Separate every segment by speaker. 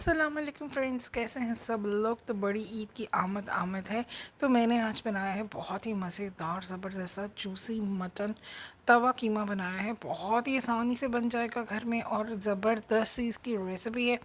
Speaker 1: अस्सलाम वालेकुम फ्रेंड्स, कैसे हैं सब लोग। तो बड़ी ईद की आमद आमद है। तो मैंने आज बनाया है बहुत ही मज़ेदार ज़बरदस्त सा जूसी मटन तवा कीमा बनाया है। बहुत ही आसानी से बन जाएगा घर में और ज़बरदस्त सी इसकी रेसिपी है।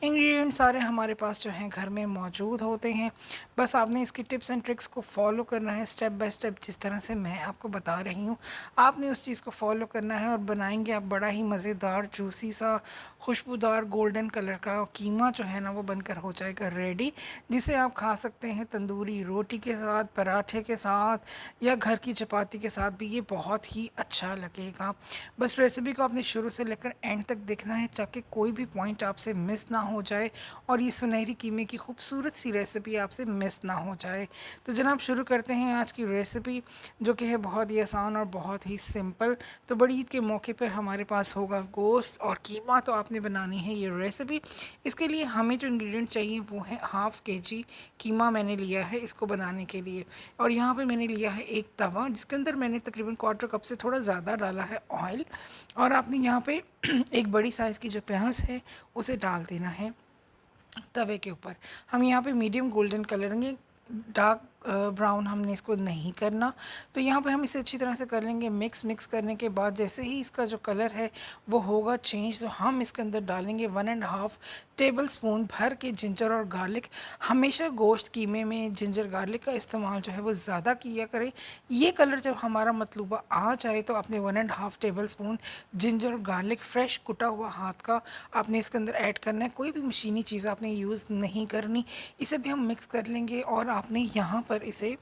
Speaker 1: इंग्रेडिएंट सारे हमारे पास जो हैं घर में मौजूद होते हैं। बस आपने इसकी टिप्स एंड ट्रिक्स को फॉलो करना है स्टेप बाय स्टेप, जिस तरह से मैं आपको बता रही हूँ आपने उस चीज़ को फॉलो करना है और बनाएंगे आप बड़ा ही मज़ेदार जूसी सा खुशबूदार गोल्डन कलर का कीमा जो है ना वो बनकर हो जाएगा रेडी, जिसे आप खा सकते हैं तंदूरी रोटी के साथ, पराठे के साथ या घर की चपाती के साथ भी। ये बहुत ही अच्छा लगेगा। बस रेसिपी को आपने शुरू से लेकर एंड तक देखना है ताकि कोई भी पॉइंट आपसे मिस ना हो जाए और ये सुनहरी कीमे की खूबसूरत सी रेसिपी आपसे मिस ना हो जाए। तो जनाब शुरू करते हैं आज की रेसिपी, जो कि है बहुत ही आसान और बहुत ही सिंपल। तो बड़ी ईद के मौके पर हमारे पास होगा गोश्त और कीमा। तो आपने बनानी है ये रेसिपी। इसके लिए हमें जो इंग्रेडिएंट चाहिए वो है हाफ़ केजी कीमा मैंने लिया है इसको बनाने के लिए। और यहाँ पे मैंने लिया है एक तवा, जिसके अंदर मैंने तकरीबन क्वार्टर कप से थोड़ा ज़्यादा डाला है ऑयल। और आपने यहाँ पे एक बड़ी साइज़ की जो प्याज है उसे डाल देना है तवे के ऊपर। हम यहाँ पे मीडियम गोल्डन कलर लेंगे, डार्क ब्राउन हमने इसको नहीं करना। तो यहाँ पे हम इसे अच्छी तरह से कर लेंगे मिक्स करने के बाद जैसे ही इसका जो कलर है वो होगा चेंज, तो हम इसके अंदर डालेंगे 1.5 टेबल स्पून भर के जिंजर और गार्लिक। हमेशा गोश्त कीमे में जिंजर गार्लिक का इस्तेमाल जो है वो ज़्यादा किया करें। ये कलर जब हमारा मतलूबा आ जाए तो आपने 1.5 टेबल स्पून जिंजर और गार्लिक फ्रेश कुटा हुआ हाथ का आपने इसके अंदर ऐड करना है। कोई भी मशीनी चीज़ आपने यूज़ नहीं करनी। इसे भी हम मिक्स कर लेंगे और आपने यहाँ पर इसे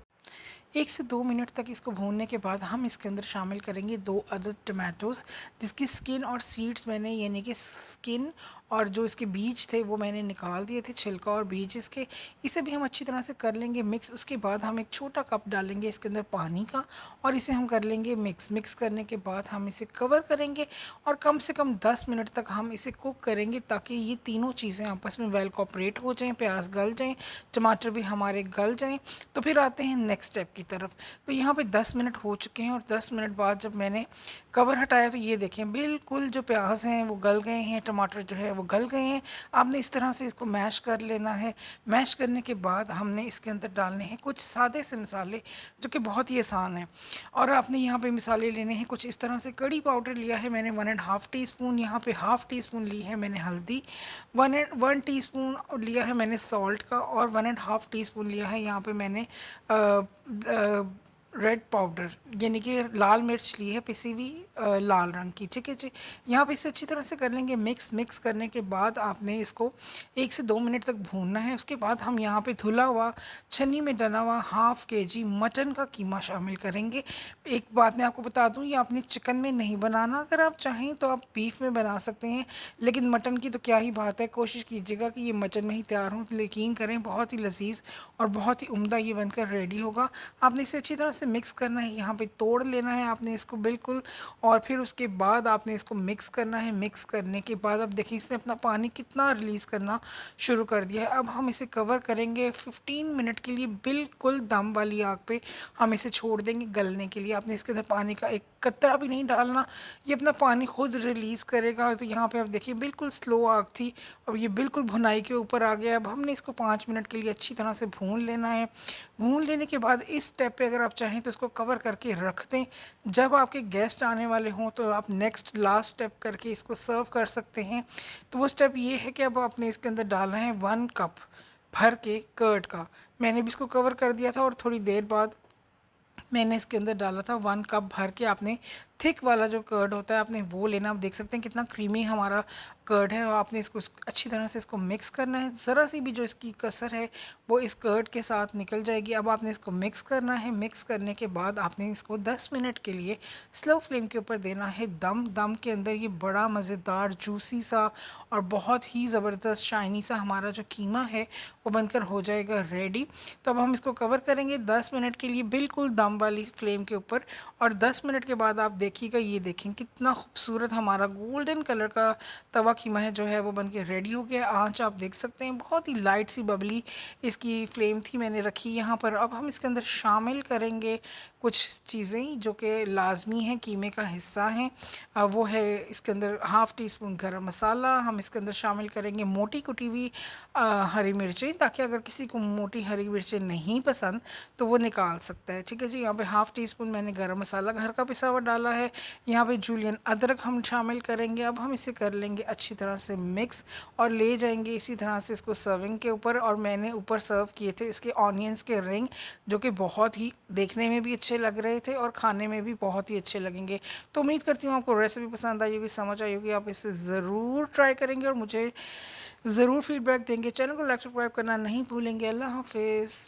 Speaker 1: 1 से 2 मिनट तक इसको भूनने के बाद हम इसके अंदर शामिल करेंगे 2 अदद टमाटोज़, जिसकी स्किन और सीड्स मैंने यानी कि स्किन और जो इसके बीज थे वो मैंने निकाल दिए थे, छिलका और बीज इसके। इसे भी हम अच्छी तरह से कर लेंगे मिक्स। उसके बाद हम एक छोटा कप डालेंगे इसके अंदर पानी का और इसे हम कर लेंगे मिक्स करने के बाद हम इसे कवर करेंगे और कम से कम 10 मिनट तक हम इसे कुक करेंगे ताकि ये तीनों चीज़ें आपस में वेल कोऑपरेट हो जाएं, प्याज गल जाएं, टमाटर भी हमारे गल जाएं। तो फिर आते हैं नेक्स्ट स्टेप की तरफ। तो यहाँ पे 10 मिनट हो चुके हैं और 10 मिनट बाद जब मैंने कवर हटाया तो ये देखें बिल्कुल जो प्याज हैं वो गल गए हैं, टमाटर जो है वो गल गए हैं। आपने इस तरह से इसको मैश कर लेना है। मैश करने के बाद हमने इसके अंदर डालने हैं कुछ सादे से मसाले, जो कि बहुत ही आसान है। और आपने यहाँ पे मसाले लेने हैं कुछ इस तरह से। कड़ी पाउडर लिया है मैंने 1.5 टी स्पून, यहाँ पे हाफ़ टी स्पून ली है मैंने हल्दी, 1 टी स्पून लिया है मैंने सॉल्ट का और 1.5 टी स्पून लिया है यहाँ पे मैंने रेड पाउडर यानी कि लाल मिर्च ली है पिसी हुई लाल रंग की। ठीक है जी। यहाँ पे इसे अच्छी तरह से कर लेंगे मिक्स करने के बाद आपने इसको 1 से 2 मिनट तक भूनना है। उसके बाद हम यहाँ पे धुला हुआ छन्नी में डला हुआ हाफ़ केजी मटन का कीमा शामिल करेंगे। एक बात मैं आपको बता दूँ, ये आपने चिकन में नहीं बनाना। अगर आप चाहें तो आप बीफ में बना सकते हैं, लेकिन मटन की तो क्या ही बात है। कोशिश कीजिएगा कि ये मटन में ही तैयार हो। यकीन करें बहुत ही लजीज और बहुत ही उम्दा ये बनकर रेडी होगा। आपने इसे अच्छी तरह से मिक्स करना है, यहाँ पे तोड़ लेना है आपने इसको बिल्कुल। और फिर उसके बाद आपने इसको मिक्स करना है। मिक्स करने के बाद अब देखिए इसने अपना पानी कितना रिलीज़ करना शुरू कर दिया है। अब हम इसे कवर करेंगे 15 मिनट के लिए बिल्कुल दम वाली आग पे हम इसे छोड़ देंगे गलने के लिए। आपने इसके अंदर पानी का एक कतरा भी नहीं डालना, ये अपना पानी खुद रिलीज़ करेगा। तो यहाँ पे आप देखिए बिल्कुल स्लो आग थी और ये बिल्कुल भुनाई के ऊपर आ गया। अब हमने इसको 5 मिनट के लिए अच्छी तरह से भून लेना है। भून लेने के बाद इस स्टेप पे अगर आप चाहें तो इसको कवर करके रख दें। जब आपके गेस्ट आने वाले हों तो आप नेक्स्ट लास्ट स्टेप करके इसको सर्व कर सकते हैं। तो वो स्टेप ये है कि अब आपने इसके अंदर डालना है 1 कप भर के कर्ड का। मैंने भी इसको कवर कर दिया था और थोड़ी देर बाद मैंने इसके अंदर डाला था 1 कप भर के। आपने थिक वाला जो कर्ड होता है आपने वो लेना। आप देख सकते हैं कितना क्रीमी हमारा कर्ड है और आपने इसको अच्छी तरह से इसको मिक्स करना है। ज़रा सी भी जो इसकी कसर है वो इस कर्ड के साथ निकल जाएगी। अब आपने इसको मिक्स करना है। मिक्स करने के बाद आपने इसको 10 मिनट के लिए स्लो फ्लेम के ऊपर देना है दम के अंदर ये बड़ा मज़ेदार जूसी सा और बहुत ही ज़बरदस्त शाइनी सा हमारा जो कीमा है वो बनकर हो जाएगा रेडी। तो अब हम इसको कवर करेंगे 10 मिनट के लिए बिल्कुल दम कम वाली फ्लेम के ऊपर और 10 मिनट के बाद आप देखिएगा, ये देखें कितना खूबसूरत हमारा गोल्डन कलर का तवा कीमा है जो है वो बन के रेडी हो गया। आँच आप देख सकते हैं बहुत ही लाइट सी बबली इसकी फ्लेम थी मैंने रखी यहाँ पर। अब हम इसके अंदर शामिल करेंगे कुछ चीज़ें जो कि लाजमी हैं, कीमे का हिस्सा हैं। वो है इसके अंदर हाफ़ टी स्पून गरम मसाला, हम इसके अंदर शामिल करेंगे मोटी कुटी हुई हरी मिर्चें, ताकि अगर किसी को मोटी हरी मिर्चें नहीं पसंद तो वो निकाल सकता है। ठीक है जी, यहाँ पे हाफ़ टी स्पून मैंने गरम मसाला घर का पिसा हुआ डाला है। यहाँ पे जूलियन अदरक हम शामिल करेंगे। अब हम इसे कर लेंगे अच्छी तरह से मिक्स और ले जाएंगे इसी तरह से इसको सर्विंग के ऊपर। और मैंने ऊपर सर्व किए थे इसके ऑनियंस के रिंग, जो कि बहुत ही देखने में भी अच्छे लग रहे थे और खाने में भी बहुत ही अच्छे लगेंगे। तो उम्मीद करती हूँ आपको रेसिपी पसंद आई होगी, समझ आई होगी। आप इसे ज़रूर ट्राई करेंगे और मुझे ज़रूर फीडबैक देंगे। चैनल को लाइक सब्सक्राइब करना नहीं भूलेंगे। अल्लाह हाफिज़।